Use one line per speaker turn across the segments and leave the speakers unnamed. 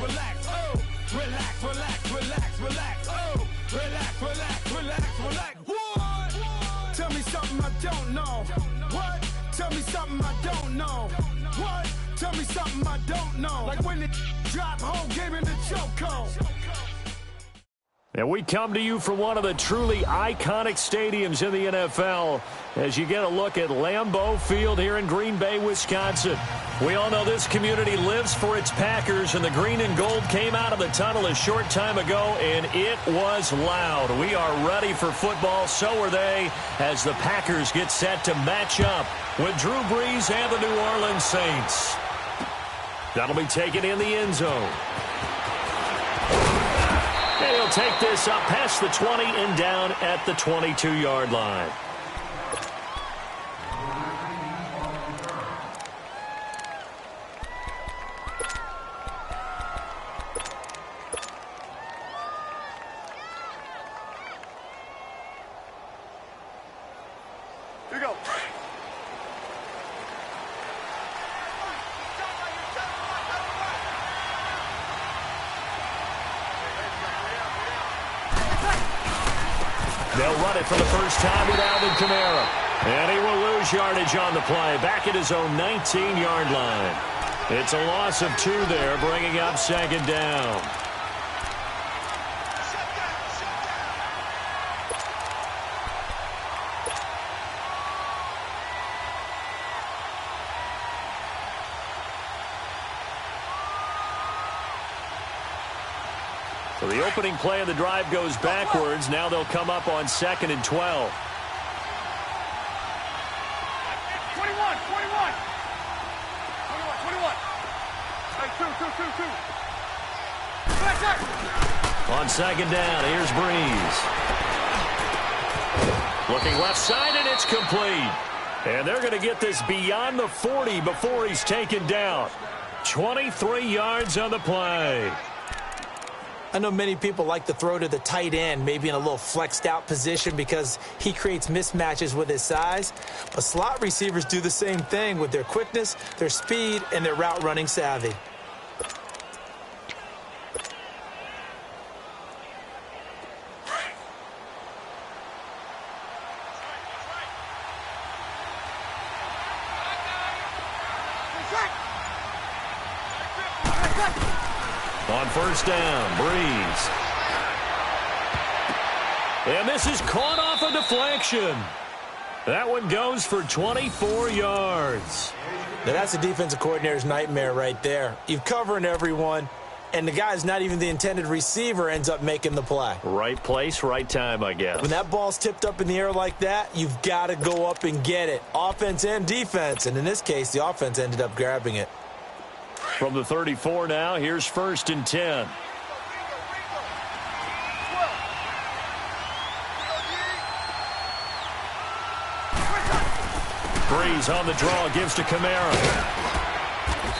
relax, oh, relax, relax, relax, relax, oh, relax, relax, relax, relax. What? Tell me something I don't know. What? Tell me something I don't know. What? Tell me something I don't know. Like when it drop, whole game in the chokehold.
And we come to you from one of the truly iconic stadiums in the NFL as you get a look at Lambeau Field here in Green Bay, Wisconsin. We all know this community lives for its Packers, and the green and gold came out of the tunnel a short time ago, and it was loud. We are ready for football, so are they, as the Packers get set to match up with Drew Brees and the New Orleans Saints. That'll be taken in the end zone. And he'll take this up past the 20 and down at the 22-yard line.
Here we go.
They'll run it for the first time with Alvin Kamara. And he will lose yardage on the play, back at his own 19-yard line. It's a loss of 2 there, bringing up second down. So the opening play of the drive goes backwards. Now they'll come up on 2nd and 12.
21, 21. Hey, 2.
On second down, here's Brees. Looking left side, and it's complete. And they're going to get this beyond the 40 before he's taken down. 23 yards on the play.
I know many people like to throw to the tight end, maybe in a little flexed out position because he creates mismatches with his size. But slot receivers do the same thing with their quickness, their speed, and their route running savvy.
On first down, Brees. And this is caught off a deflection. That one goes for 24 yards.
Now that's a defensive coordinator's nightmare right there. You're covering everyone, and the guy's not even the intended receiver ends up making the play.
Right place, right time, I guess.
When that ball's tipped up in the air like that, you've got to go up and get it. Offense and defense, and in this case, the offense ended up grabbing it.
From the 34 now, here's 1st and 10. Brees on the draw, gives to Kamara.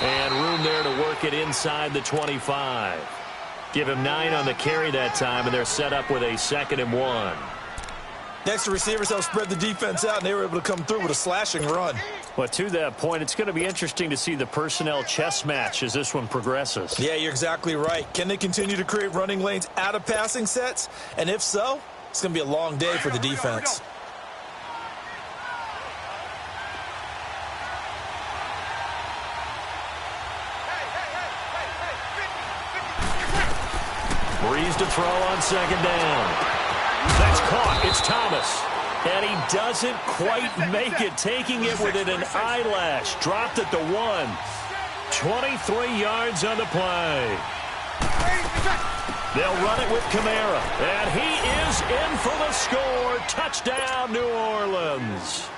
And room there to work it inside the 25. Give him 9 on the carry that time, and they're set up with a 2nd and 1.
Next, the receivers helped spread the defense out, and they were able to come through with a slashing run.
Well, to that point, it's going to be interesting to see the personnel chess match as this one progresses.
Yeah, you're exactly right. Can they continue to create running lanes out of passing sets? And if so, it's going to be a long day for the defense.
Brees to throw on 2nd down. That's caught. It's Thomas. And he doesn't quite make it, taking it within an eyelash. Dropped at the 1. 23 yards on the play. They'll run it with Kamara. And he is in for the score. Touchdown, New Orleans.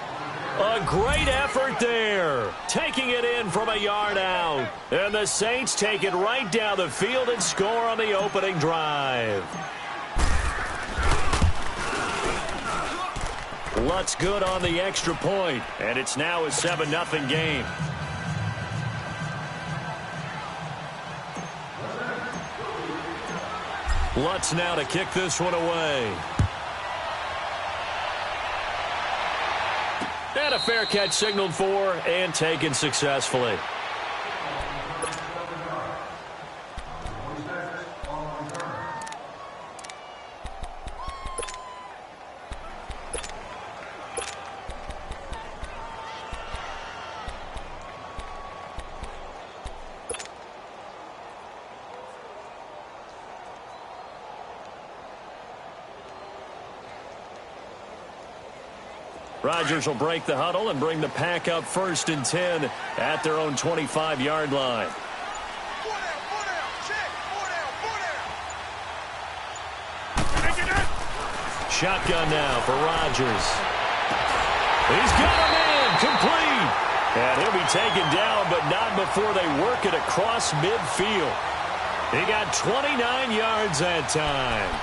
A great effort there. Taking it in from a yard out. And the Saints take it right down the field and score on the opening drive. Lutz good on the extra point, and it's now a 7-0 game. Lutz now to kick this one away. And a fair catch signaled for and taken successfully. Rodgers will break the huddle and bring the pack up 1st and 10 at their own 25-yard line. Shotgun now for Rodgers. He's got a man complete. And he'll be taken down, but not before they work it across midfield. He got 29 yards that time.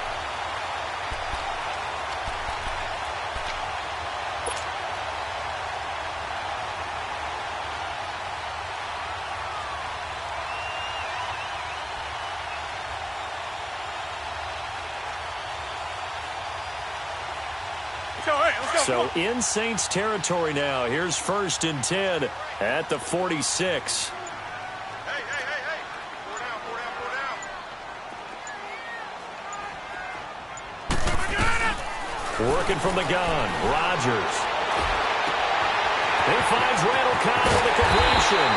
So in Saints territory now. Here's 1st and 10 at the 46.
Hey.
Working from the gun. Rodgers. He finds Randall Cobb with a completion.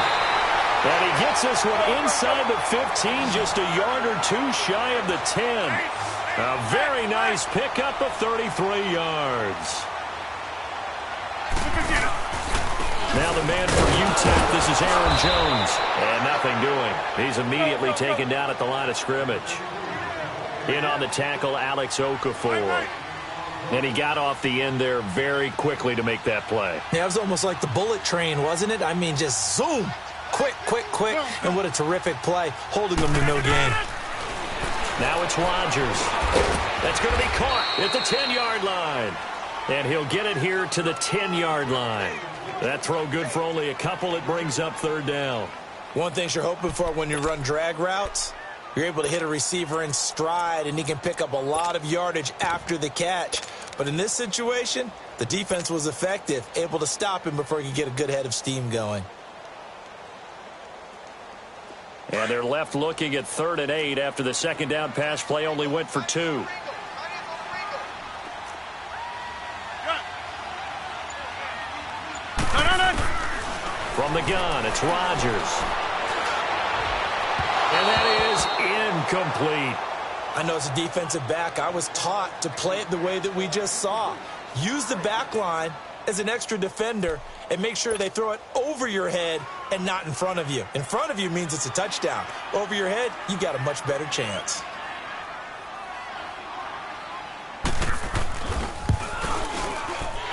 And he gets this one inside the 15, just a yard or two shy of the 10. A very nice pickup of 33 yards. Now the man for UTEP, this is Aaron Jones. And nothing doing. He's immediately taken down at the line of scrimmage. In on the tackle, Alex Okafor. And he got off the end there very quickly to make that play.
Yeah, it was almost like the bullet train, wasn't it? I mean, just zoom. Quick. And what a terrific play, holding them to no gain.
Now it's Rodgers. That's going to be caught at the 10-yard line. And he'll get it here to the 10-yard line. That throw good for only a couple. It brings up 3rd down.
One thing you're hoping for when you run drag routes, you're able to hit a receiver in stride, and he can pick up a lot of yardage after the catch. But in this situation, the defense was effective, able to stop him before he could get a good head of steam going.
And they're left looking at 3rd and 8 after the 2nd down pass play only went for 2. From the gun, it's Rodgers. And that is incomplete.
I know as a defensive back, I was taught to play it the way that we just saw. Use the back line as an extra defender and make sure they throw it over your head and not in front of you. In front of you means it's a touchdown. Over your head, you've got a much better chance.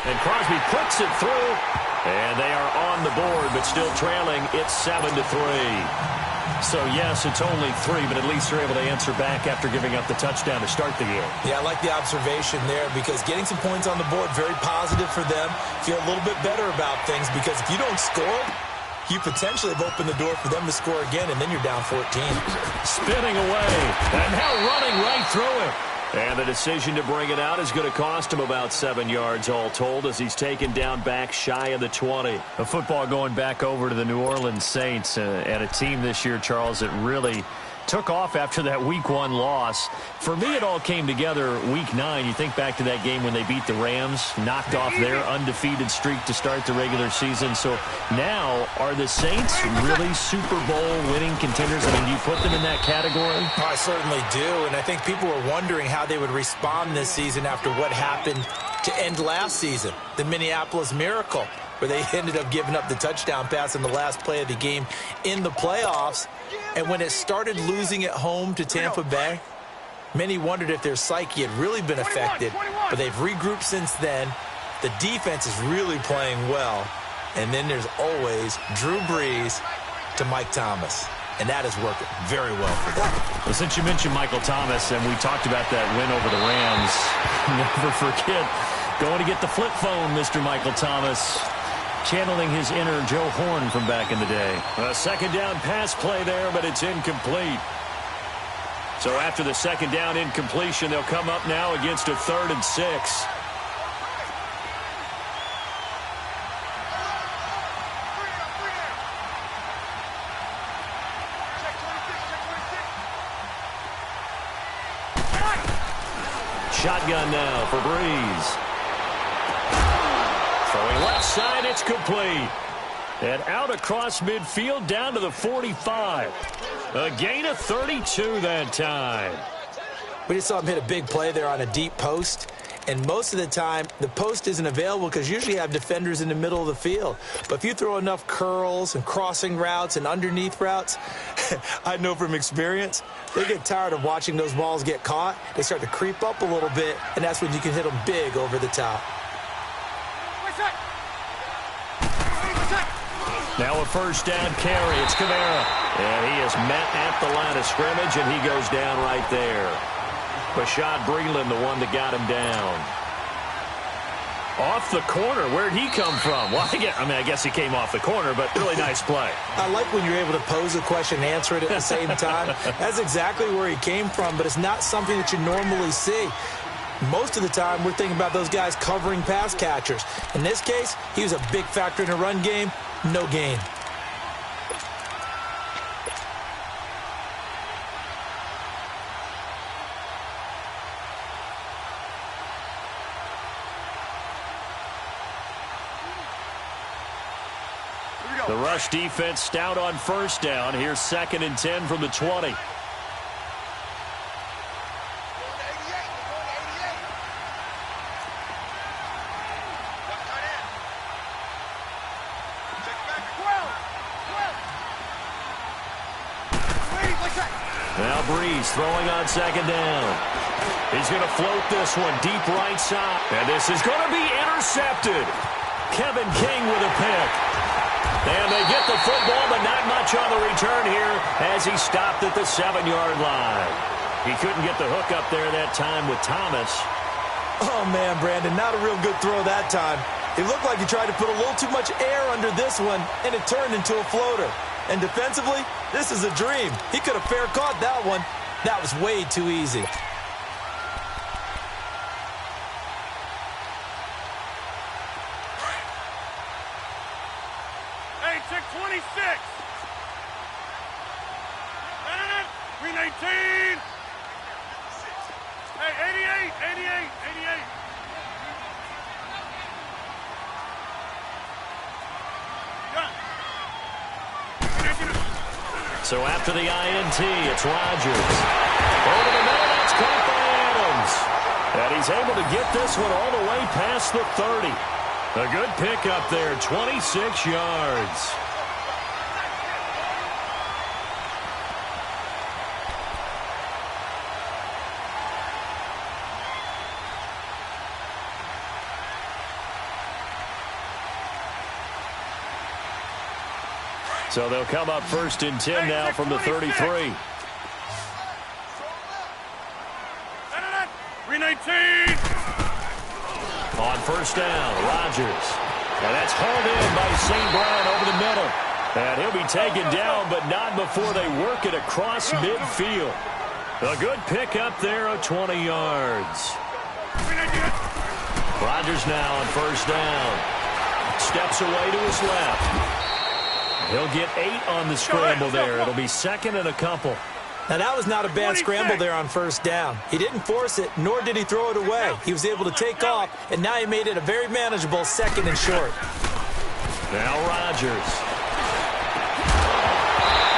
And Crosby puts it through. And they are on the board, but still trailing. It's 7-3. So, yes, it's only 3, but at least they're able to answer back after giving up the touchdown to start the game.
Yeah, I like the observation there because getting some points on the board, very positive for them. Feel a little bit better about things because if you don't score, you potentially have opened the door for them to score again, and then you're down 14.
Spinning away, and now running right through it. And the decision to bring it out is going to cost him about 7 yards all told as he's taken down back shy of the 20. The football going back over to the New Orleans Saints and a team this year, Charles, that really took off after that Week 1 loss. For me, it all came together Week 9. You think back to that game when they beat the Rams, knocked off their undefeated streak to start the regular season. So now, are the Saints really Super Bowl winning contenders? I mean, do you put them in that category?
I certainly do, and I think people were wondering how they would respond this season after what happened to end last season, the Minneapolis Miracle, where they ended up giving up the touchdown pass in the last play of the game in the playoffs. And when it started losing at home to Tampa Bay, many wondered if their psyche had really been affected, but they've regrouped since then. The defense is really playing well. And then there's always Drew Brees to Mike Thomas. And that is working very well for them.
Well, since you mentioned Michael Thomas and we talked about that win over the Rams, never forget going to get the flip phone, Mr. Michael Thomas. Channeling his inner Joe Horn from back in the day. A 2nd down pass play there, but it's incomplete. So after the 2nd down incompletion, they'll come up now against a 3rd and 6. Shotgun now for Brees. Throwing left side, it's complete. And out across midfield, down to the 45. A gain of 32 that time.
We just saw him hit a big play there on a deep post. And most of the time, the post isn't available because usually you have defenders in the middle of the field. But if you throw enough curls and crossing routes and underneath routes, I know from experience, they get tired of watching those balls get caught. They start to creep up a little bit, and that's when you can hit them big over the top.
Now a first down carry. It's Kamara. And he is met at the line of scrimmage, and he goes down right there. Bashad Breeland, the one that got him down. Off the corner. Where'd he come from? Well, I guess he came off the corner, but really nice play.
I like when you're able to pose a question and answer it at the same time. That's exactly where he came from, but it's not something that you normally see. Most of the time, we're thinking about those guys covering pass catchers. In this case, he was a big factor in the run game. No gain.
The rush defense stout on first down. Here's 2nd and 10 from the 20. Now Breeze throwing on 2nd down. He's going to float this one deep right side. And this is going to be intercepted. Kevin King with a pick. And they get the football, but not much on the return here as he stopped at the 7-yard line. He couldn't get the hook up there that time with Thomas.
Oh, man, Brandon, not a real good throw that time. It looked like he tried to put a little too much air under this one, and it turned into a floater. And defensively, this is a dream. He could have fair caught that one. That was way too easy.
Hey, check 26. 319. Hey, 88.
So after the INT, it's Rodgers. Over the middle, that's caught by Adams. And he's able to get this one all the way past the 30. A good pickup there, 26 yards. So they'll come up 1st and 10 now from the 33.
319.
On first down, Rodgers. And that's hauled in by St. Brown over the middle. And he'll be taken down, but not before they work it across midfield. A good pickup there of 20 yards. Rodgers now on first down. Steps away to his left. He'll get 8 on the scramble there. It'll be 2nd and a couple.
Now, that was not a bad scramble there on first down. He didn't force it, nor did he throw it away. He was able to take off, and now he made it a very manageable 2nd and short.
Now Rodgers.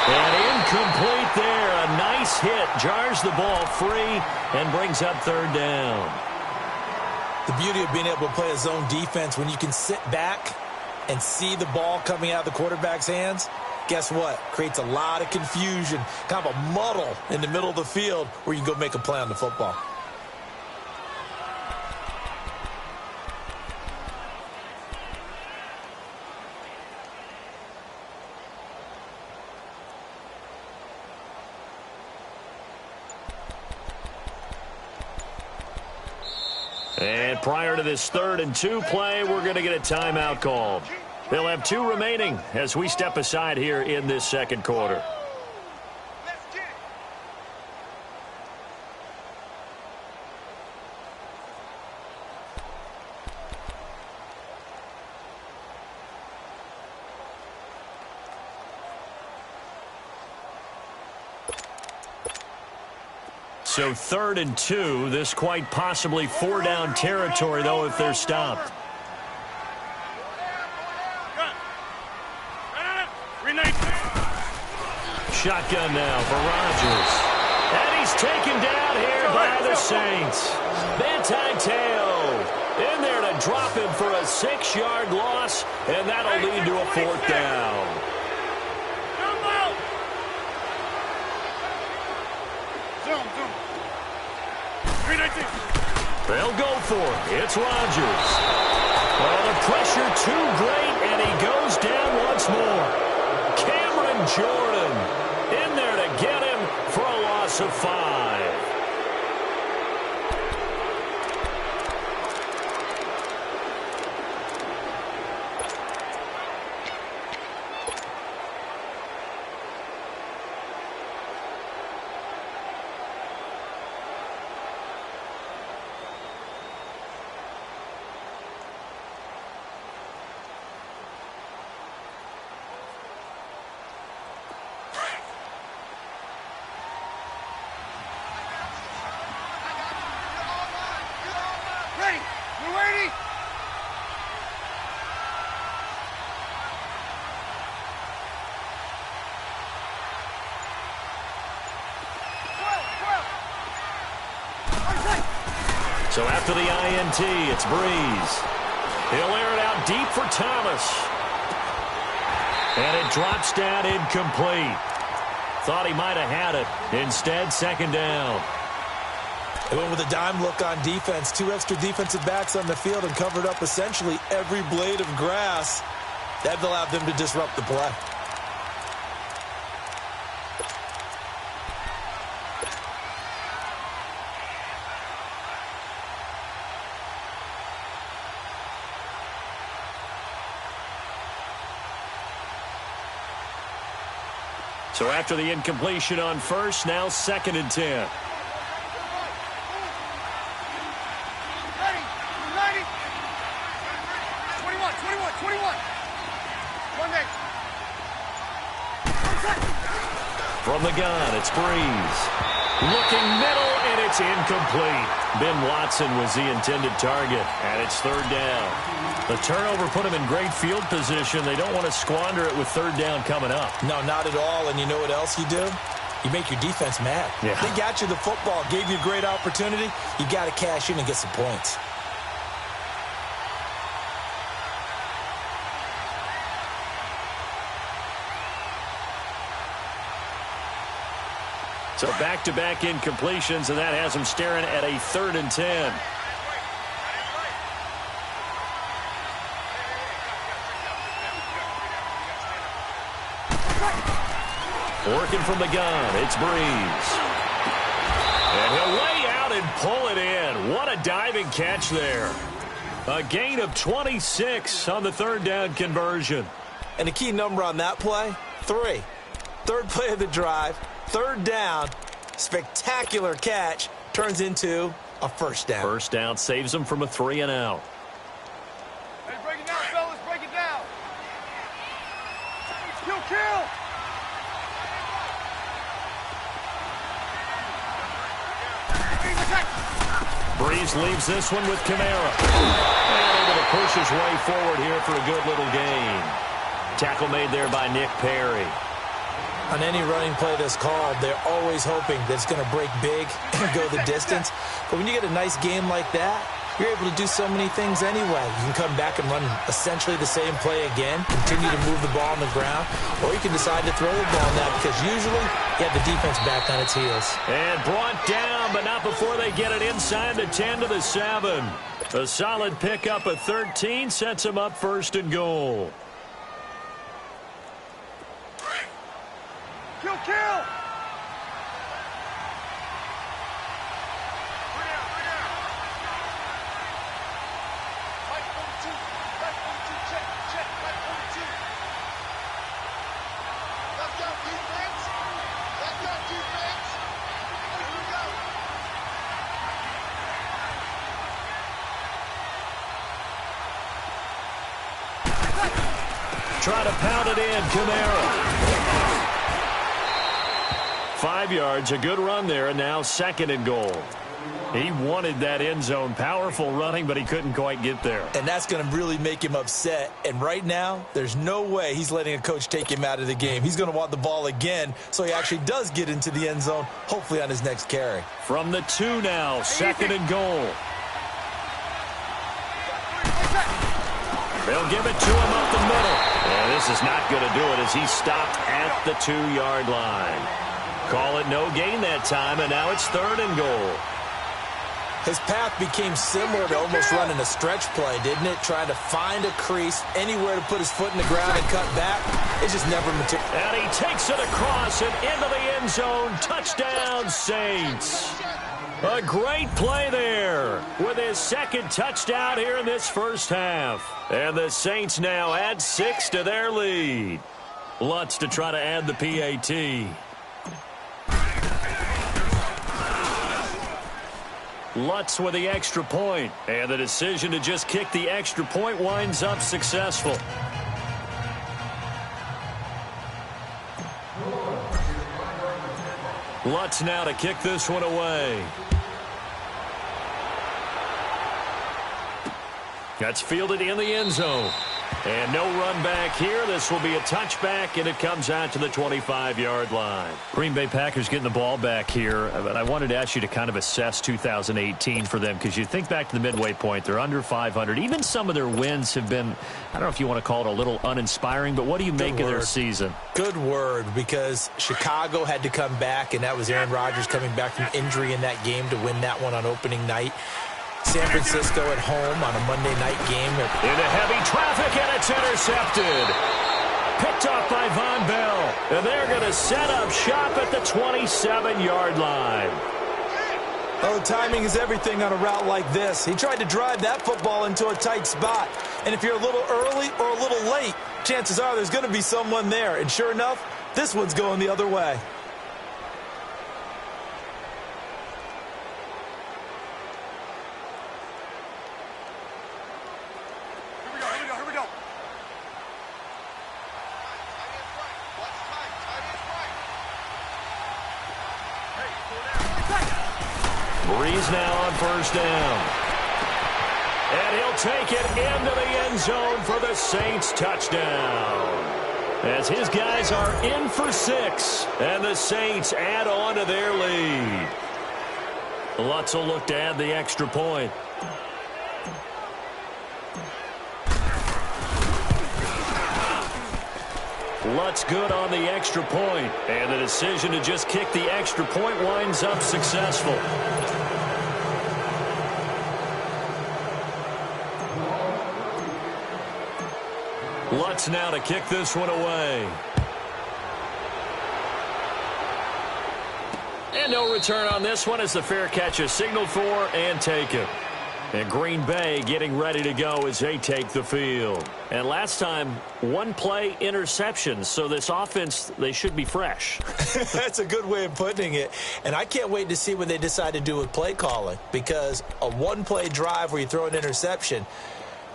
And incomplete there. A nice hit. Jars the ball free and brings up 3rd down.
The beauty of being able to play a zone defense when you can sit back and see the ball coming out of the quarterback's hands, guess what? Creates a lot of confusion, kind of a muddle in the middle of the field where you can go make a play on the football.
And prior to this 3rd and 2 play, we're going to get a timeout called. They'll have 2 remaining as we step aside here in this 2nd quarter. So 3rd and 2, this quite possibly 4-down territory, though, if they're stopped. Shotgun now for Rodgers. And he's taken down here by the Saints. Tail in there to drop him for a 6-yard loss, and that'll lead to a 4th down. They'll go for it. It's Rodgers. Well, the pressure too great, and he goes down once more. Cameron Jordan in there to get him for a loss of 5. So after the INT, it's Breeze. He'll air it out deep for Thomas. And it drops down incomplete. Thought he might have had it. Instead, 2nd down.
They went with a dime look on defense. 2 extra defensive backs on the field and covered up essentially every blade of grass. That allowed them to disrupt the play.
So after the incompletion on first, now 2nd and 10. From the gun, it's Breeze. Looking middle, and it's incomplete. Ben Watson was the intended target, and it's 3rd down. The turnover put him in great field position. They don't want to squander it with 3rd down coming up.
No, not at all. And you know what else you do? You make your defense mad.
Yeah.
They got you the football, gave you a great opportunity. You got to cash in and get some points.
So back-to-back incompletions, and that has him staring at a 3rd and 10. Working from the gun, it's Breeze. And he'll lay out and pull it in. What a diving catch there. A gain of 26 on the 3rd down conversion.
And the key number on that play, 3. 3rd play of the drive, 3rd down, spectacular catch, turns into a 1st down.
1st down saves him from a 3 and out.
Hey, break it down, fellas, break it down. Kill.
Breeze leaves this one with Kamara. And able to push his way forward here for a good little gain. Tackle made there by Nick Perry.
On any running play that's called, they're always hoping that it's going to break big and go the distance. But when you get a nice game like that, you're able to do so many things anyway. You can come back and run essentially the same play again, continue to move the ball on the ground, or you can decide to throw the ball now because usually you have the defense back on its heels.
And brought down, but not before they get it inside the 10 to the 7. A solid pickup of 13 sets him up 1st and goal.
Kill.
Try to pound it in, Kamara. 5 yards, a good run there, and now 2nd and goal. He wanted that end zone. Powerful running, but he couldn't quite get there.
And that's going to really make him upset. And right now, there's no way he's letting a coach take him out of the game. He's going to want the ball again, so he actually does get into the end zone, hopefully on his next carry.
From the 2 now, 2nd and goal. They'll give it to him up the middle. And this is not going to do it as he stopped at the 2-yard line. Call it no gain that time, and now it's 3rd and goal.
His path became similar to almost running a stretch play, didn't it? Trying to find a crease, anywhere to put his foot in the ground and cut back. It just never materialized.
And he takes it across and into the end zone. Touchdown, Saints. A great play there with his 2nd touchdown here in this first half. And the Saints now add 6 to their lead. Lutz to try to add the PAT. Lutz with the extra point, and the decision to just kick the extra point winds up successful. Lutz now to kick this one away. That's fielded in the end zone. And no run back here. This will be a touchback, and it comes out to the 25-yard line. Green Bay Packers getting the ball back here. But I wanted to ask you to kind of assess 2018 for them, because you think back to the midway point. They're under 500. Even some of their wins have been, I don't know if you want to call it a little uninspiring, but what do you make of their season?
Good word, because Chicago had to come back, and that was Aaron Rodgers coming back from injury in that game to win that one on opening night. San Francisco at home on a Monday night game.
Into heavy traffic, and it's intercepted. Picked off by Von Bell. And they're going to set up shop at the 27-yard line.
Oh, timing is everything on a route like this. He tried to drive that football into a tight spot. And if you're a little early or a little late, chances are there's going to be someone there. And sure enough, this one's going the other way.
Breeze now on 1st down. And he'll take it into the end zone for the Saints touchdown. As his guys are in for 6. And the Saints add on to their lead. Lutz will look to add the extra point. Lutz good on the extra point. And the decision to just kick the extra point winds up successful. Lutz now to kick this one away. And no return on this one as the fair catch is signaled for and taken. And Green Bay getting ready to go as they take the field. And last time, 1 play interception. So this offense, they should be fresh.
That's a good way of putting it. And I can't wait to see what they decide to do with play calling. Because a 1-play drive where you throw an interception,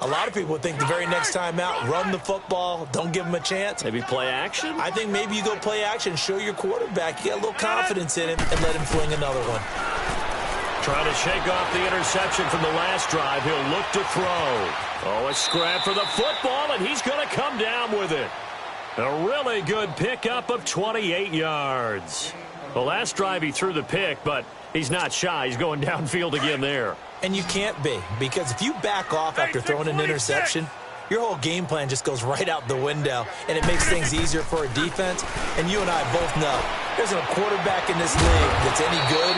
a lot of people would think the very next time out, run the football, don't give him a chance.
Maybe play action?
I think maybe you go play action, show your quarterback, you got a little confidence in him, and let him fling another one.
Trying to shake off the interception from the last drive. He'll look to throw. Oh, a scrap for the football, and he's going to come down with it. A really good pickup of 28 yards. The last drive he threw the pick, but he's not shy. He's going downfield again there.
And you can't be, because if you back off after throwing an interception, your whole game plan just goes right out the window, and it makes things easier for a defense. And you and I both know there's a quarterback in this league that's any good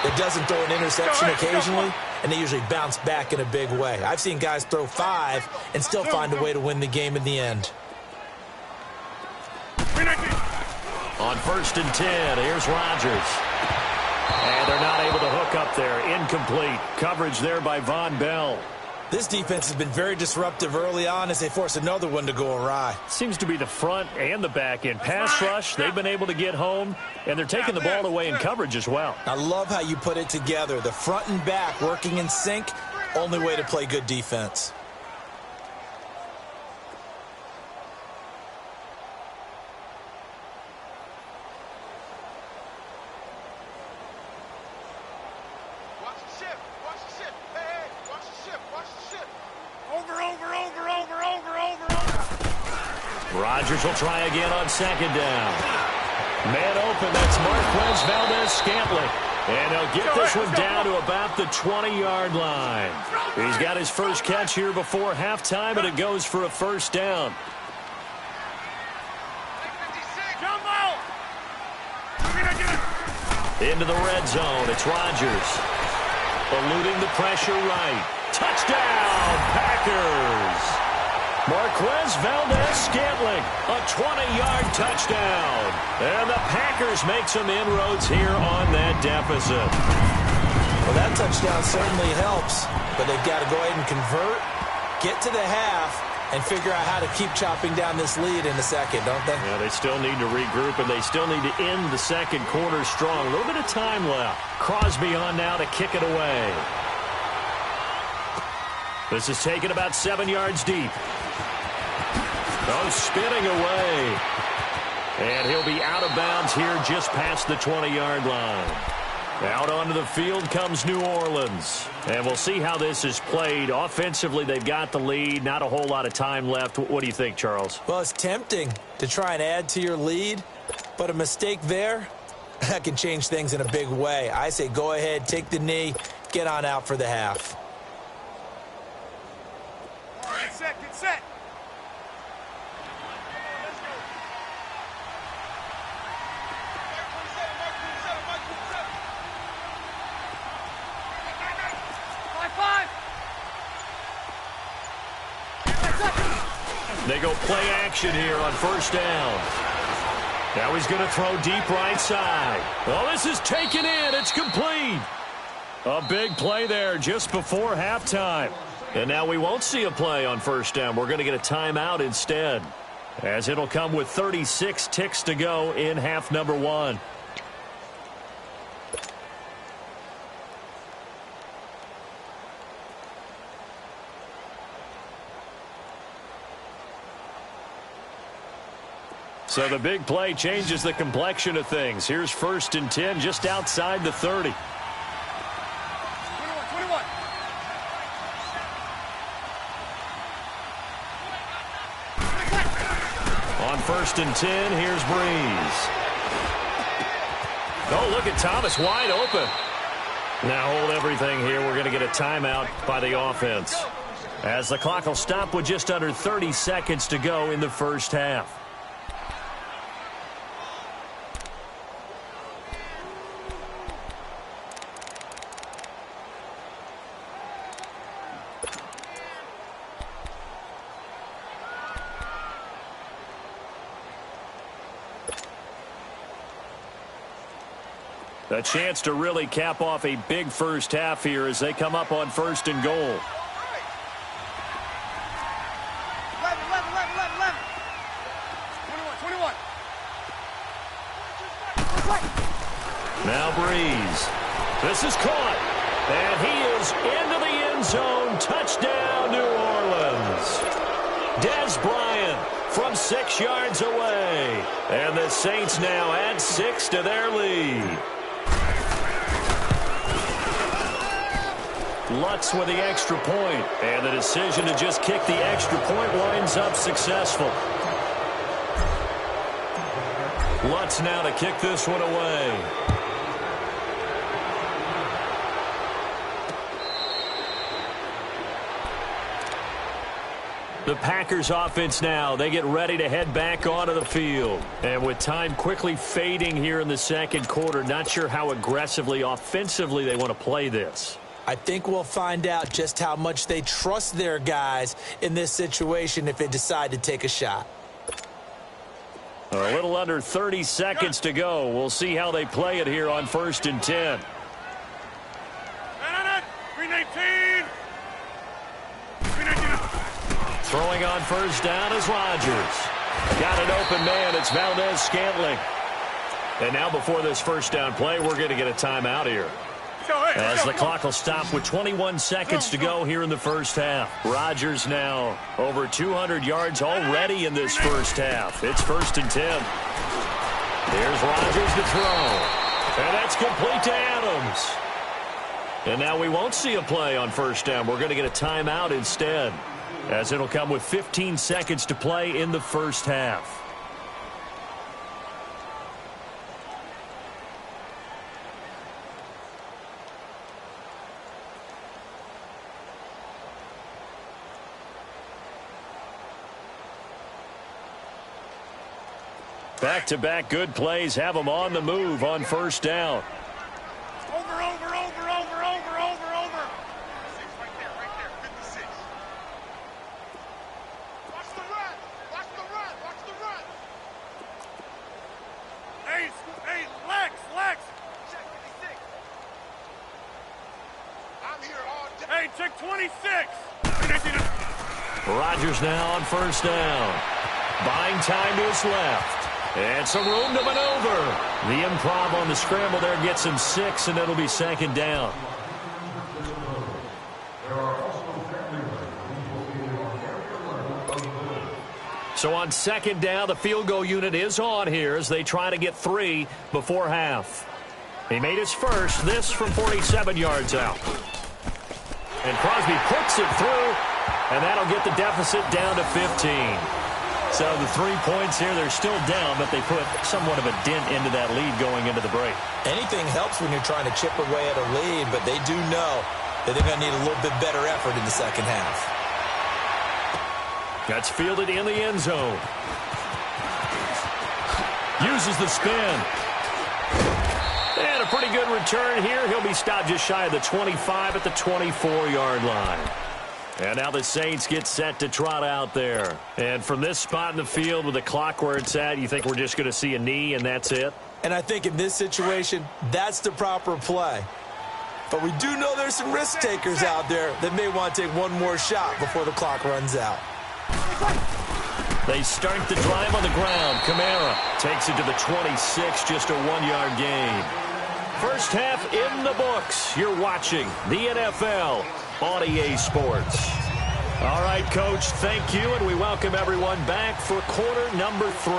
that doesn't throw an interception occasionally, and they usually bounce back in a big way. I've seen guys throw 5 and still find a way to win the game in the end.
On 1st and 10, here's Rodgers. And they're not able to hook up there. Incomplete. Coverage there by Von Bell.
This defense has been very disruptive early on as they force another one to go awry.
Seems to be the front and the back end. Pass rush, they've been able to get home, and they're taking the ball away in coverage as well.
I love how you put it together. The front and back working in sync, only way to play good defense.
Rodgers will try again on second down. Man open, that's Marquez Valdez-Scantling. And they'll get this one down to about the 20-yard line. He's got his first catch here before halftime, and it goes for a first down. Into the red zone, it's Rodgers. Eluding the pressure right. Touchdown, Packers! Marquez Valdez-Scantling, a 20-yard touchdown. And the Packers make some inroads here on that deficit.
Well, that touchdown certainly helps, but they've got to go ahead and convert, get to the half, and figure out how to keep chopping down this lead in the second, don't they?
Yeah, they still need to regroup, and they still need to end the second quarter strong. A little bit of time left. Crosby on now to kick it away. This is taken about 7 yards deep. Oh, spinning away. And he'll be out of bounds here just past the 20-yard line. Out onto the field comes New Orleans. And we'll see how this is played. Offensively, they've got the lead. Not a whole lot of time left. What do you think, Charles?
Well, it's tempting to try and add to your lead, but a mistake there, that can change things in a big way. I say go ahead, take the knee, get on out for the half.
Get set, get set.
They go play action here on first down. Now he's going to throw deep right side. Well, this is taken in. It's complete. A big play there just before halftime. And now we won't see a play on first down. We're going to get a timeout instead, as it'll come with 36 ticks to go in half number one. So the big play changes the complexion of things. Here's 1st and 10 just outside the 30.
21.
On 1st and 10, here's Breeze. Oh, look at Thomas wide open. Now hold everything here. We're going to get a timeout by the offense, as the clock will stop with just under 30 seconds to go in the first half. A chance to really cap off a big first half here as they come up on 1st and goal.
11.
Now Breeze. This is caught. And he is into the end zone. Touchdown, New Orleans. Des Bryant from 6 yards away. And the Saints now add 6 to their lead. Lutz with the extra point, and the decision to just kick the extra point winds up successful. Lutz now to kick this one away. The Packers offense now, they get ready to head back onto the field. And with time quickly fading here in the second quarter, not sure how aggressively, offensively they want to play this.
I think we'll find out just how much they trust their guys in this situation if they decide to take a shot.
A little under 30 seconds to go. We'll see how they play it here on 1st and 10.
319.
Throwing on first down is Rodgers. Got an open man. It's Valdez-Scantling. And now before this first down play, we're going to get a timeout here, as the clock will stop with 21 seconds to go here in the first half. Rodgers now over 200 yards already in this first half. It's 1st and 10. Here's Rodgers to throw. And that's complete to Adams. And now we won't see a play on first down. We're going to get a timeout instead, as it'll come with 15 seconds to play in the first half. Back-to-back good plays have them on the move on first down.
Over. Six right there, 56. Watch the run. Hey, Lex. Check 56. I'm here all day. Hey, check 26.
Rodgers now on first down. Buying time to his left. And some room to maneuver. The improv on the scramble there gets him 6, and it'll be second down. So on second down, the field goal unit is on here as they try to get 3 before half. He made his first, this from 47 yards out. And Crosby puts it through, and that'll get the deficit down to 15. So the 3 points here, they're still down, but they put somewhat of a dent into that lead going into the break.
Anything helps when you're trying to chip away at a lead, but they do know that they're going to need a little bit better effort in the second half.
That's fielded in the end zone. Uses the spin. And a pretty good return here. He'll be stopped just shy of the 25 at the 24-yard line. And now the Saints get set to trot out there. And from this spot in the field with the clock where it's at, you think we're just going to see a knee and that's it?
And I think in this situation, that's the proper play. But we do know there's some risk takers out there that may want to take one more shot before the clock runs out.
They start the drive on the ground. Kamara takes it to the 26, just a 1-yard gain. First half in the books. You're watching the NFL on EA Sports. All right, Coach, thank you, and we welcome everyone back for quarter number 3.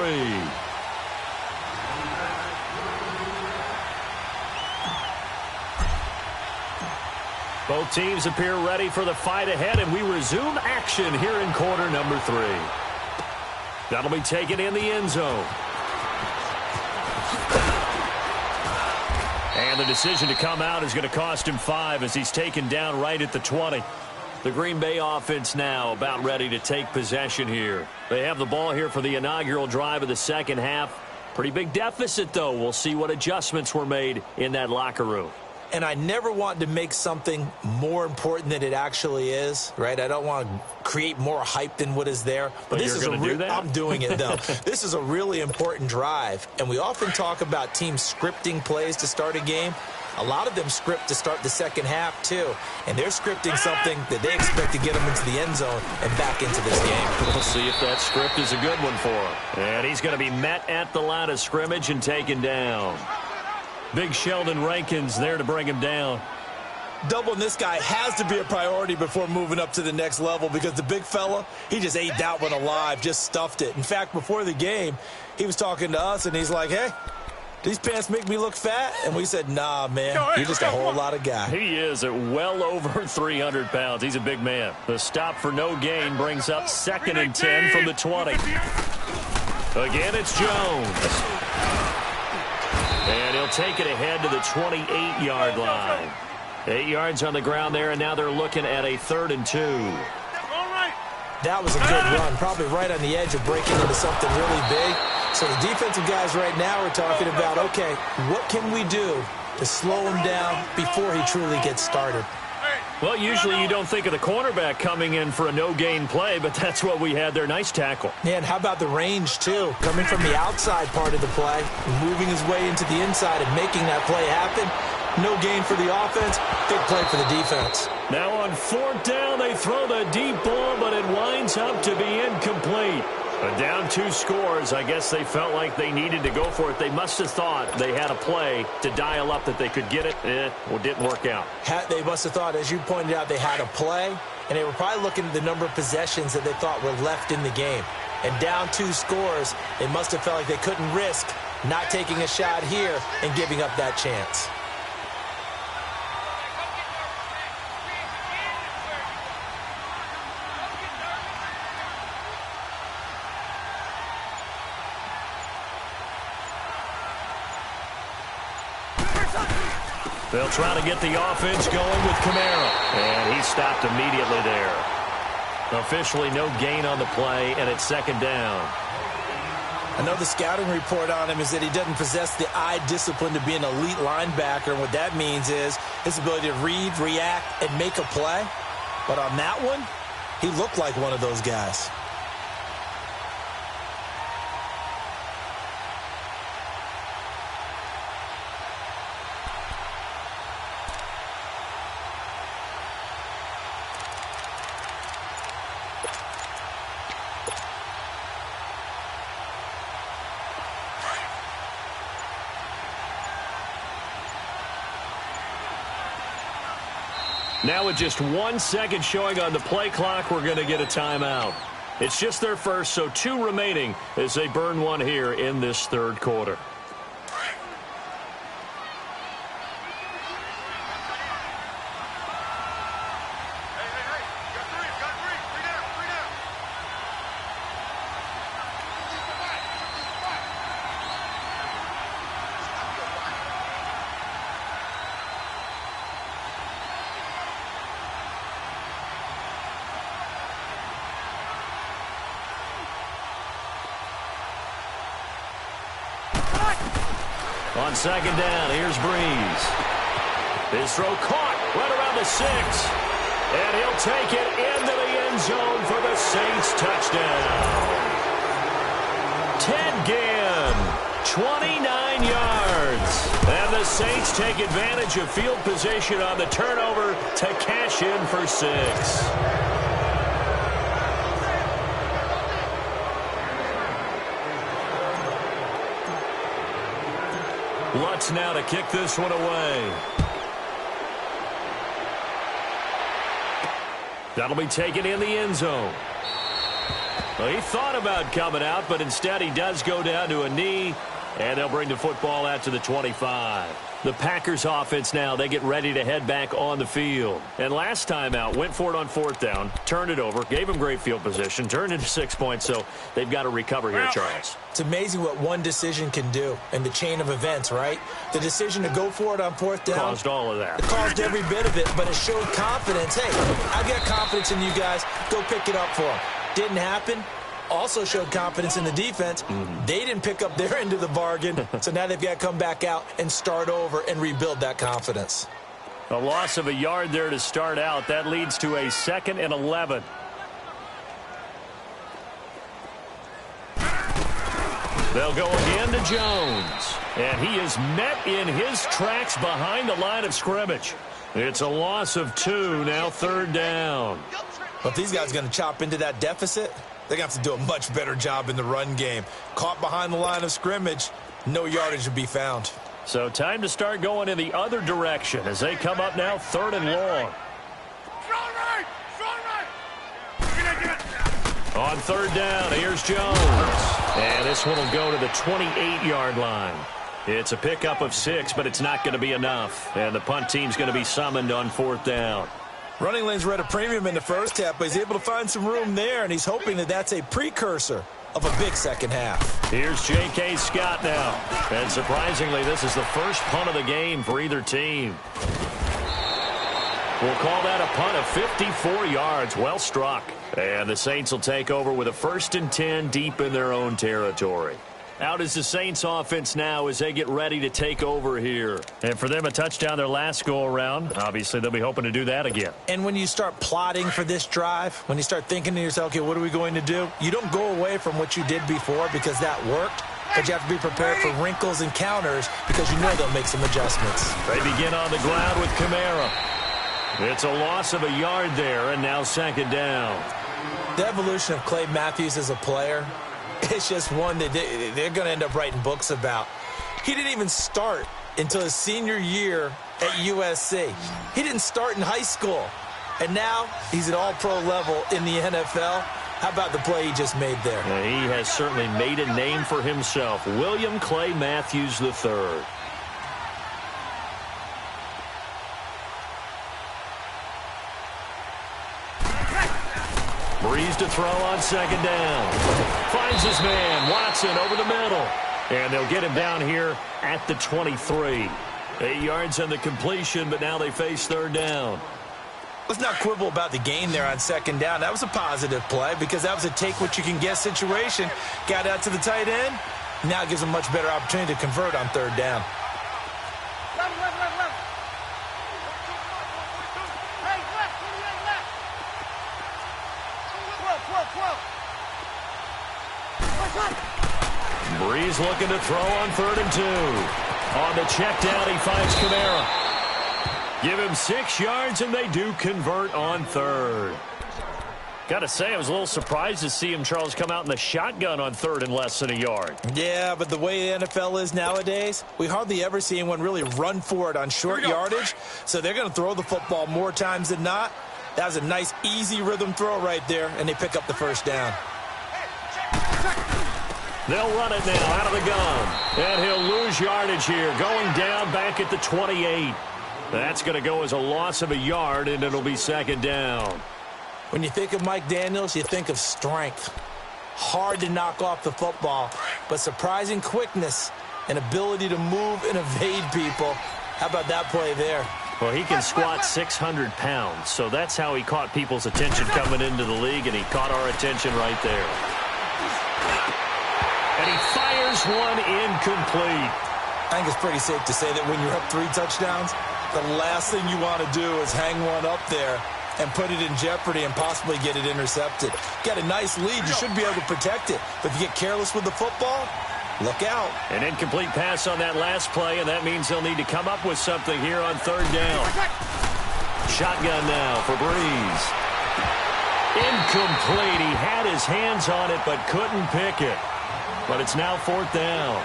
Both teams appear ready for the fight ahead, and we resume action here in quarter number 3. That'll be taken in the end zone. And the decision to come out is going to cost him 5 as he's taken down right at the 20. The Green Bay offense now about ready to take possession here. They have the ball here for the inaugural drive of the second half. Pretty big deficit, though. We'll see what adjustments were made in that locker room.
And I never want to make something more important than it actually is, right? I don't want to create more hype than what is there.
But this is do that?
I'm doing it, though. This is a really important drive. And we often talk about teams scripting plays to start a game. A lot of them script to start the second half, too. And they're scripting something that they expect to get them into the end zone and back into this game.
We'll see if that script is a good one for him. And he's going to be met at the line of scrimmage and taken down. Big Sheldon Rankins there to bring him down.
Doubling this guy has to be a priority before moving up to the next level because the big fella, he just ate that one alive, just stuffed it. In fact, before the game, he was talking to us, and he's like, hey, these pants make me look fat? And we said, nah, man, you're just a whole lot of guy.
He is at well over 300 pounds. He's a big man. The stop for no gain brings up 2nd and 10 from the 20. Again, it's Jones. And he'll take it ahead to the 28-yard line. 8 yards on the ground there, and now they're looking at a 3rd and 2.
That was a good run, probably right on the edge of breaking into something really big. So the defensive guys right now are talking about, okay, what can we do to slow him down before he truly gets started?
Well, usually you don't think of the cornerback coming in for a no-gain play, but that's what we had there. Nice tackle.
Man, how about the range, too? Coming from the outside part of the play, moving his way into the inside and making that play happen. No gain for the offense, big play for the defense.
Now on 4th down, they throw the deep ball, but it winds up to be incomplete. But down 2 scores, I guess they felt like they needed to go for it. They must have thought they had a play to dial up that they could get it. Well, it didn't work out.
They must have thought, as you pointed out, they had a play, and they were probably looking at the number of possessions that they thought were left in the game. And down 2 scores, they must have felt like they couldn't risk not taking a shot here and giving up that chance.
They'll try to get the offense going with Kamara. And he stopped immediately there. Officially no gain on the play, and it's second down.
I know the scouting report on him is that he doesn't possess the eye discipline to be an elite linebacker. And what that means is his ability to read, react, and make a play. But on that one, he looked like one of those guys.
Now with just 1 second showing on the play clock, we're going to get a timeout. It's just their first, so 2 remaining as they burn one here in this third quarter. On second down, here's Breeze. His throw caught right around the 6. And he'll take it into the end zone for the Saints touchdown. Ted Ginn, 29 yards. And the Saints take advantage of field position on the turnover to cash in for 6. Lutz now to kick this one away. That'll be taken in the end zone. Well, he thought about coming out, but instead he does go down to a knee, and they'll bring the football out to the 25. The Packers offense now, they get ready to head back on the field. And last time out, went for it on 4th down, turned it over, gave him great field position, turned into 6 points, so they've got to recover here, Charles.
It's amazing what one decision can do in the chain of events, right? The decision to go for it on 4th down.
Caused all of that.
It caused every bit of it, but it showed confidence. Hey, I got confidence in you guys. Go pick it up for them. Didn't happen. Also showed confidence in the defense. They didn't pick up their end of the bargain, so now they've got to come back out and start over and rebuild that confidence.
A loss of a yard there to start out. That leads to a 2nd and 11. They'll go again to Jones. And he is met in his tracks behind the line of scrimmage. It's a loss of 2, now 3rd down.
But if these guys are going to chop into that deficit, they're going to have to do a much better job in the run game. Caught behind the line of scrimmage, no yardage to be found.
So time to start going in the other direction as they come up now 3rd and long. On 3rd down, here's Jones. And this one will go to the 28-yard line. It's a pickup of 6, but it's not going to be enough. And the punt team's going to be summoned on 4th down.
Running lanes were at a premium in the first half, but he's able to find some room there, and he's hoping that that's a precursor of a big second half.
Here's J.K. Scott now. And surprisingly, this is the first punt of the game for either team. We'll call that a punt of 54 yards. Well struck. And the Saints will take over with a 1st and 10 deep in their own territory. Out is the Saints offense now as they get ready to take over here. And for them, a touchdown their last go-around. Obviously, they'll be hoping to do that again.
And when you start plotting for this drive, when you start thinking to yourself, okay, what are we going to do? You don't go away from what you did before because that worked. But you have to be prepared for wrinkles and counters because you know they'll make some adjustments.
They begin on the ground with Kamara. It's a loss of a yard there, and now 2nd down.
The evolution of Clay Matthews as a player, it's just one that they're going to end up writing books about. He didn't even start until his senior year at USC. He didn't start in high school. And now he's at all-pro level in the NFL. How about the play he just made there?
Yeah, he has certainly made a name for himself. William Clay Matthews III. Breeze to throw on 2nd down. Finds his man, Watson, over the middle. And they'll get him down here at the 23. 8 yards on the completion, but now they face third down.
Let's not quibble about the gain there on second down. That was a positive play because that was a take-what-you-can-get situation. Got out to the tight end. Now gives them much better opportunity to convert on third down.
Breeze looking to throw on 3rd and 2. On the check down, he finds Kamara. Give him 6 yards, and they do convert on 3rd. Got to say, I was a little surprised to see him, Charles, come out in the shotgun on 3rd and less than a yard.
Yeah, but the way the NFL is nowadays, we hardly ever see anyone really run for it on short yardage. So they're going to throw the football more times than not. That was a nice, easy rhythm throw right there, and they pick up the first down.
They'll run it now out of the gun. And he'll lose yardage here, going down back at the 28. That's going to go as a loss of a yard, and it'll be second down.
When you think of Mike Daniels, you think of strength. Hard to knock off the football, but surprising quickness and ability to move and evade people. How about that play there?
Well, he can squat 600 pounds, so that's how he caught people's attention coming into the league, and he caught our attention right there. And he fires one incomplete.
I think it's pretty safe to say that when you're up 3 touchdowns, the last thing you want to do is hang one up there and put it in jeopardy and possibly get it intercepted. Got a nice lead. You should be able to protect it. But if you get careless with the football, look out.
An incomplete pass on that last play, and that means they'll need to come up with something here on third down. Shotgun now for Breeze. Incomplete. He had his hands on it but couldn't pick it. But it's now fourth down.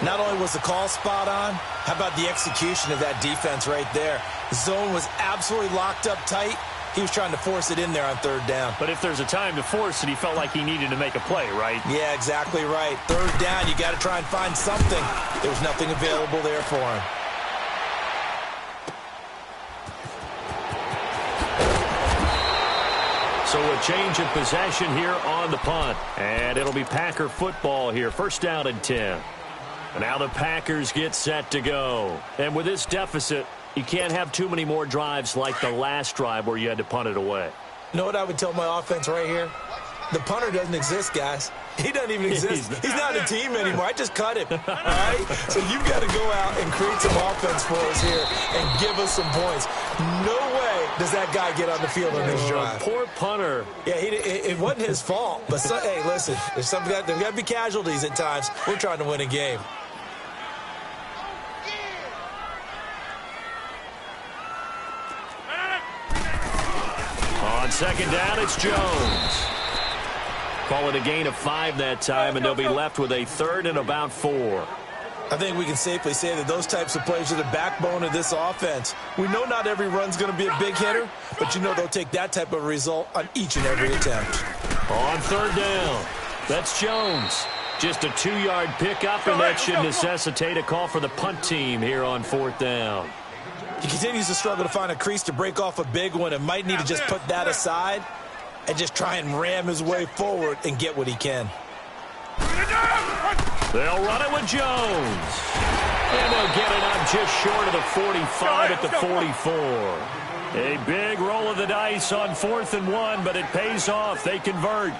Not only was the call spot on, how about the execution of that defense right there? The zone was absolutely locked up tight. He was trying to force it in there on third down.
But if there's a time to force it, he felt like he needed to make a play, right?
Yeah, exactly right. Third down, you got to try and find something. There was nothing available there for him.
So a change of possession here on the punt. And it'll be Packer football here. First down and 10. And now the Packers get set to go. And with this deficit, you can't have too many more drives like the last drive where you had to punt it away.
You know what I would tell my offense right here? The punter doesn't exist, guys. He doesn't even exist. He's not a team anymore. I just cut him. All right? So you've got to go out and create some offense for us here and give us some points. No way does that guy get on the field on this drive.
Poor punter.
Yeah, it wasn't his fault. But, hey, listen, there's got to be casualties at times. We're trying to win a game.
On second down, it's Jones. Call it a gain of 5 that time, and they'll be left with a third and about 4.
I think we can safely say that those types of plays are the backbone of this offense. We know not every run's going to be a big hitter, but you know they'll take that type of result on each and every attempt.
On third down, that's Jones. Just a 2-yard pickup, and that should necessitate a call for the punt team here on fourth down.
He continues to struggle to find a crease to break off a big one and might need to just put that aside and just try and ram his way forward and get what he can.
They'll run it with Jones. And they'll get it up just short of the 45 at the 44. A big roll of the dice on 4th and 1, but it pays off. They convert.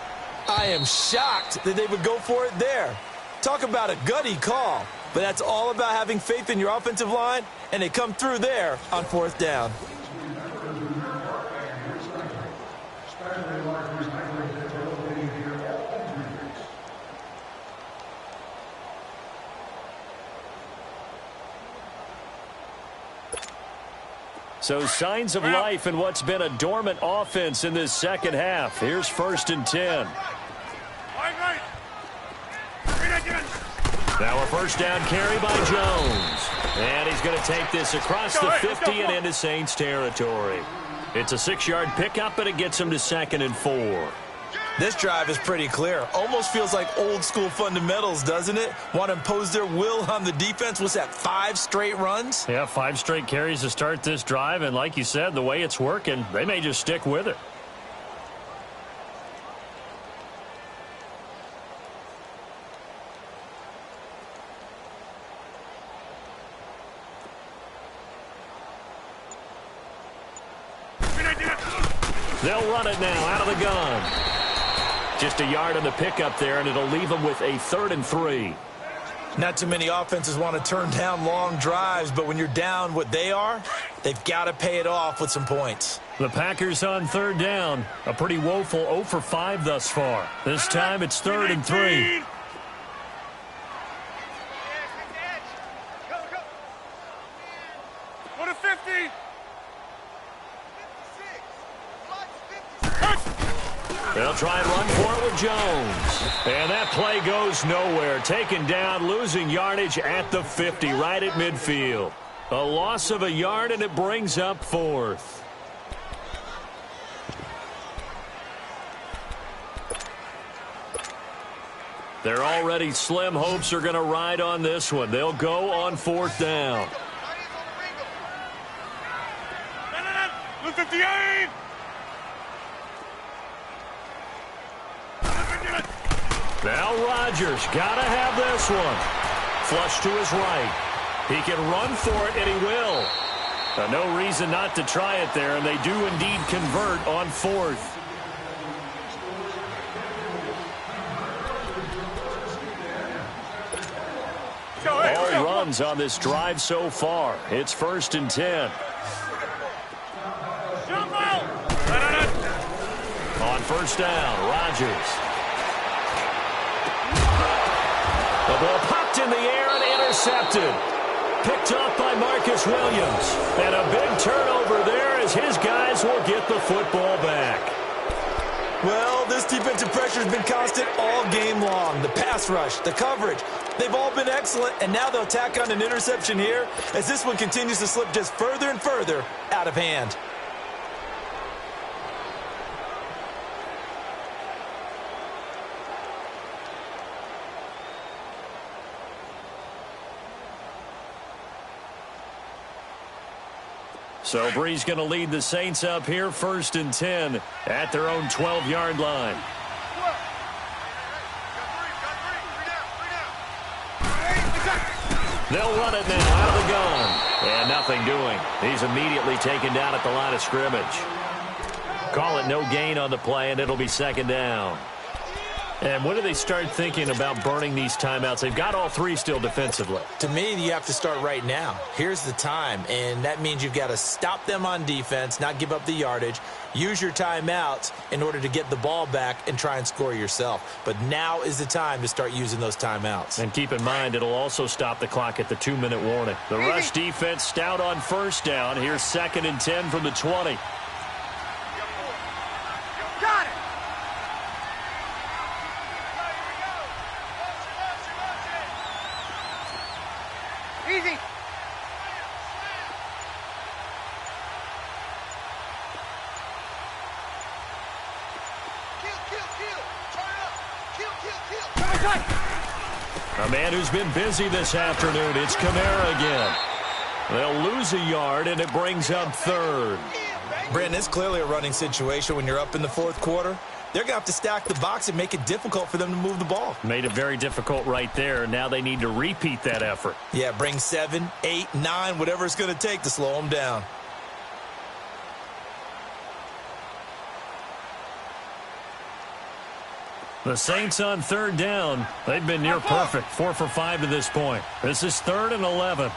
I am shocked that they would go for it there. Talk about a gutty call. But that's all about having faith in your offensive line, and they come through there on 4th down.
So signs of life in what's been a dormant offense in this second half. Here's 1st and 10. Now a first down carry by Jones. And he's going to take this across the 50 and into Saints territory. It's a 6-yard pickup, and it gets him to 2nd and 4.
This drive is pretty clear. Almost feels like old-school fundamentals, doesn't it? Want to impose their will on the defense. What's that, 5 straight runs?
Yeah, 5 straight carries to start this drive. And like you said, the way it's working, they may just stick with it. They'll run it now out of the gun. Just a yard on the pickup there, and it'll leave them with a 3rd and 3.
Not too many offenses want to turn down long drives, but when you're down what they are, they've got to pay it off with some points.
The Packers on 3rd down. A pretty woeful 0 for 5 thus far. This time it's 3rd and 3.
Go to 50.
They'll try and run for it with Jones. And that play goes nowhere. Taken down, losing yardage at the 50, right at midfield. A loss of a yard, and it brings up 4th. They're already slim hopes are going to ride on this one. They'll go on 4th down.
58.
Now Rodgers got to have this one. Flush to his right. He can run for it, and he will. No reason not to try it there, and they do indeed convert on 4th. All runs on this drive so far. It's 1st and 10. On 1st down, Rodgers. The ball popped in the air and intercepted. Picked off by Marcus Williams. And a big turnover there as his guys will get the football back.
Well, this defensive pressure has been constant all game long. The pass rush, the coverage, they've all been excellent, and now they'll tack on an interception here as this one continues to slip just further and further out of hand.
So Bree's going to lead the Saints up here 1st and 10 at their own 12-yard line. They'll run it now out of the gun. And nothing doing. He's immediately taken down at the line of scrimmage. Call it no gain on the play, and it'll be 2nd down. And when do they start thinking about burning these timeouts? They've got all 3 still defensively.
To me, you have to start right now. Here's the time, and that means you've got to stop them on defense, not give up the yardage, use your timeouts in order to get the ball back and try and score yourself. But now is the time to start using those timeouts.
And keep in mind, it'll also stop the clock at the 2-minute warning. The rush defense stout on 1st down. Here's 2nd and 10 from the 20.
Got it. Easy.
A man who's been busy this afternoon. It's Kamara again. They'll lose a yard, and it brings up 3rd.
Brandon, it's clearly a running situation when you're up in the 4th quarter. They're going to have to stack the box and make it difficult for them to move the ball.
Made it very difficult right there. Now they need to repeat that effort.
Yeah, bring 7, 8, 9, whatever it's going to take to slow them down.
The Saints on 3rd down. They've been near perfect. 4 for 5 to this point. This is 3rd and 11.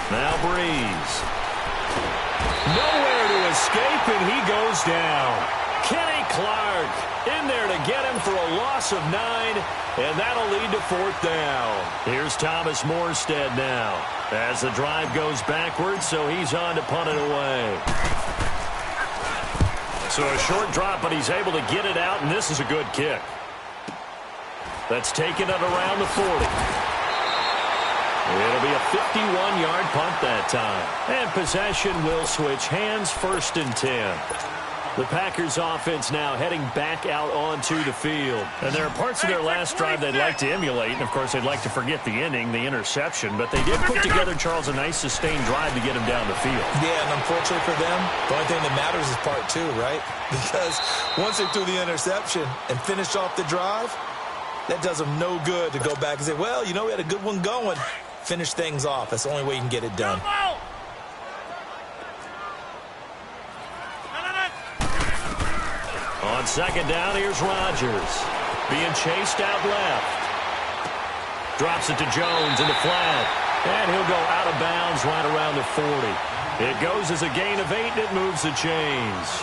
Now Breeze. Nowhere to escape, and he goes down. Kenny Clark in there to get him for a loss of 9, and that'll lead to 4th down. Here's Thomas Morstead now as the drive goes backwards, so he's on to punt it away. So a short drop, but he's able to get it out, and this is a good kick. That's taken at around the 40. It'll be a 51-yard punt that time. And possession will switch hands, 1st and 10. The Packers offense now heading back out onto the field. And there are parts of their last drive they'd like to emulate. And, of course, they'd like to forget the ending, the interception. But they did put together, Charles, a nice sustained drive to get him down the field.
Yeah, and unfortunately for them, the only thing that matters is part 2, right? Because once they threw the interception and finished off the drive, That does him no good to go back and say, well, you know, we had a good one going. Finish things off. That's the only way you can get it done.
On second down, here's Rodgers. Being chased out left. Drops it to Jones in the flat. And he'll go out of bounds right around the 40. It goes as a gain of 8, and it moves the chains.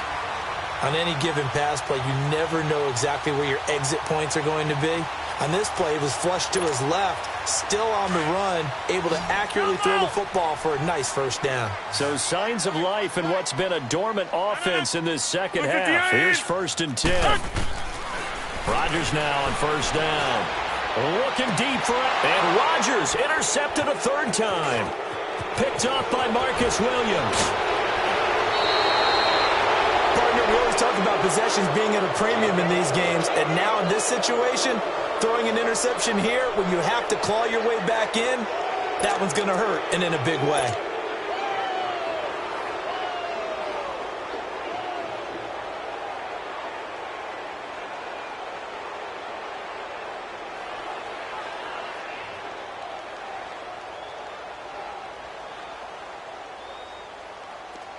On any given pass play, you never know exactly where your exit points are going to be. On this play, it was flushed to his left, still on the run, able to accurately throw the football for a nice first down.
So signs of life in what's been a dormant offense in this second half. Here's 1st and 10. Rodgers now on first down. Looking deep for it. And Rodgers intercepted a 3rd time. Picked off by Marcus Williams.
Partner, we always talk about possessions being at a premium in these games. And now in this situation, throwing an interception here when you have to claw your way back in, that one's going to hurt, and in a big way.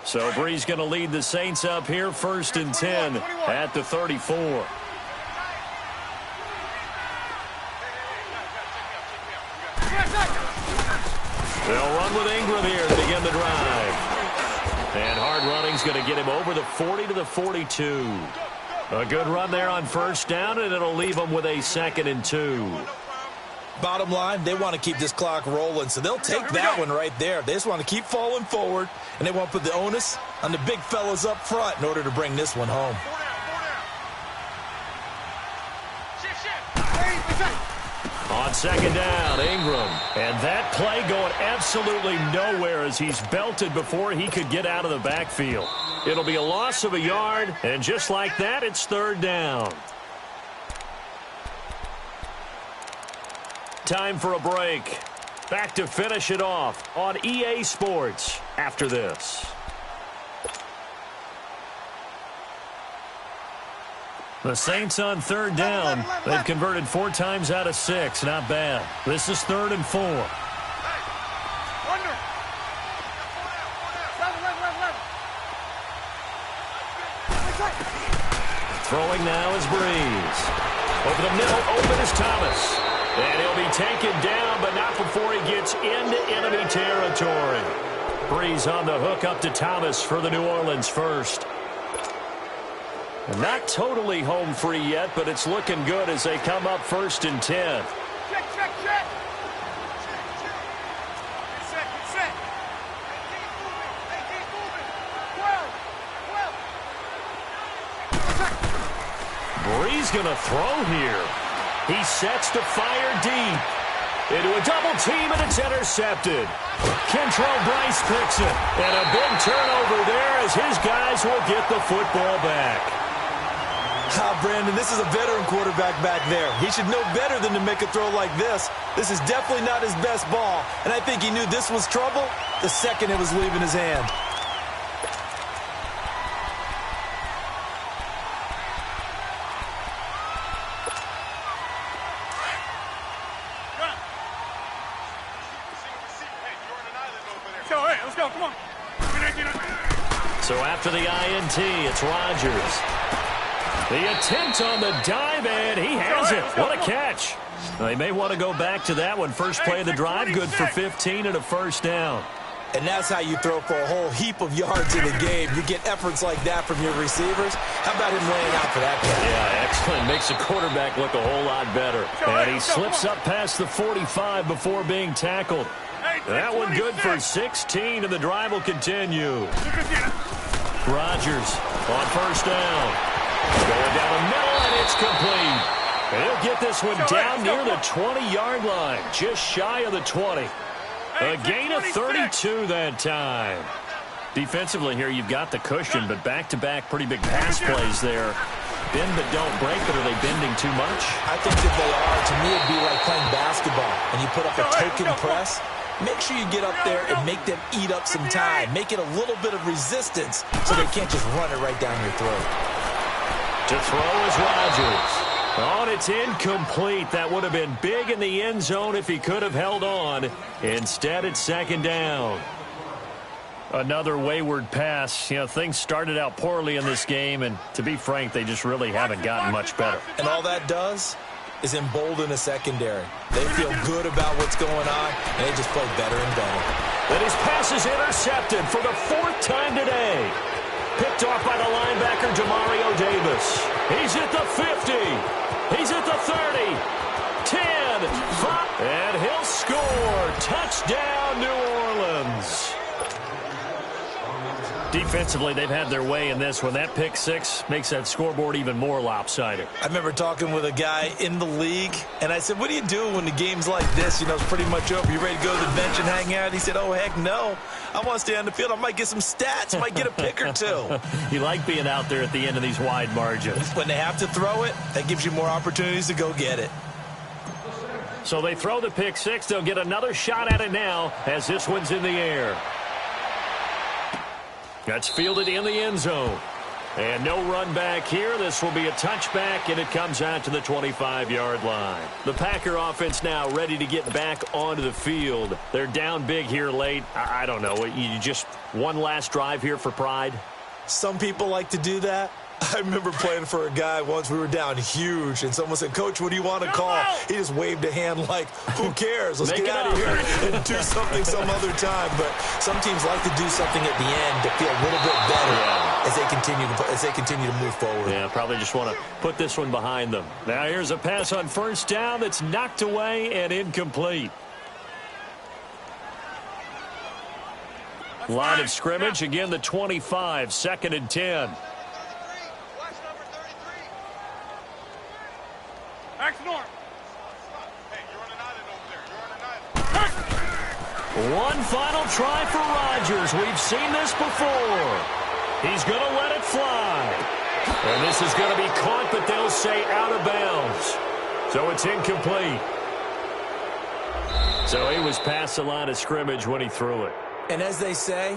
So Bree's going to lead the Saints up here, 1st and 10 at the 34. They'll run with Ingram here to begin the drive. And hard running's going to get him over the 40 to the 42. A good run there on first down, and it'll leave him with a 2nd and 2.
Bottom line, they want to keep this clock rolling, so they'll take that one right there. They just want to keep falling forward, and they want to put the onus on the big fellas up front in order to bring this one home.
On second down, Ingram. And that play going absolutely nowhere as he's belted before he could get out of the backfield. It'll be a loss of a yard, and just like that, it's 3rd down. Time for a break. Back to finish it off on EA Sports after this. The Saints on 3rd down. They've converted 4 times out of 6. Not bad. This is 3rd and 4. Throwing now is Breeze. Over the middle, open is Thomas. And he'll be taken down, but not before he gets into enemy territory. Breeze on the hook up to Thomas for the New Orleans first. Not totally home free yet, but it's looking good as they come up 1st and 10.
Check. Get set. Keep moving. 12.
Breeze going to throw here. He sets to fire deep. Into a double team, and it's intercepted. Kentrell Bryce picks it. And a big turnover there as his guys will get the football back.
Brandon, this is a veteran quarterback back there. He should know better than to make a throw like this. This is definitely not his best ball, and I think he knew this was trouble the second it was leaving his hand.
Let's go, come on.
So after the INT, it's Rodgers. The attempt on the dive, and he has it. What a catch. They may want to go back to that one. First play of the drive, good for 15 and a 1st down.
And that's how you throw for a whole heap of yards in the game. You get efforts like that from your receivers. How about him laying out for that catch?
Yeah, excellent. Makes the quarterback look a whole lot better. And he slips up past the 45 before being tackled. That one good for 16, and the drive will continue. Rodgers on first down. Going down the middle, and it's complete. And he'll get this one down near the 20-yard line, just shy of the 20. A gain of 32 that time. Defensively here, you've got the cushion, but back-to-back pretty big pass plays there. Bend but don't break, but are they bending too much?
I think that they are. To me, it'd be like playing basketball, and you put up a token press. Make sure you get up there and make them eat up some time. Make it a little bit of resistance so they can't just run it right down your throat.
To throw is Rodgers. Oh, and it's incomplete. That would have been big in the end zone if he could have held on. Instead, it's second down. Another wayward pass. You know, things started out poorly in this game, and to be frank, they just really haven't gotten much better.
And all that does is embolden a secondary. They feel good about what's going on, and they just play better and better.
And his pass is intercepted for the 4th time today. Picked off by the linebacker, Demario Davis. He's at the 50. He's at the 30. 10, 5, and he'll score. Touchdown, New Orleans. Defensively, they've had their way in this one. That pick six makes that scoreboard even more lopsided.
I remember talking with a guy in the league, and I said, what do you do when the game's like this? You know, it's pretty much over. You ready to go to the bench and hang out? He said, oh, heck no. I want to stay on the field. I might get some stats. I might get a pick or two.
You like being out there at the end of these wide margins.
When they have to throw it, that gives you more opportunities to go get it.
So they throw the pick six. They'll get another shot at it now as this one's in the air. That's fielded in the end zone. And no run back here. This will be a touchback, and it comes out to the 25-yard line. The Packer offense now ready to get back onto the field. They're down big here late. I don't know. You just one last drive here for pride?
Some people like to do that. I remember playing for a guy once. We were down huge, and someone said, Coach, what do you want to call? He just waved a hand like, who cares? Let's get out of here and do something some other time. But some teams like to do something at the end to feel a little bit better as they continue to move forward.
Yeah, probably just want to put this one behind them. Now here's a pass on first down that's knocked away and incomplete. Line of scrimmage, again the 25, 2nd and 10. One final try for Rodgers. We've seen this before. He's going to let it fly. And this is going to be caught, but they'll say out of bounds. So it's incomplete. So he was past the line of scrimmage when he threw it.
And as they say,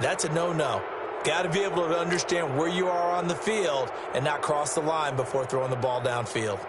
that's a no-no. Got to be able to understand where you are on the field and not cross the line before throwing the ball downfield.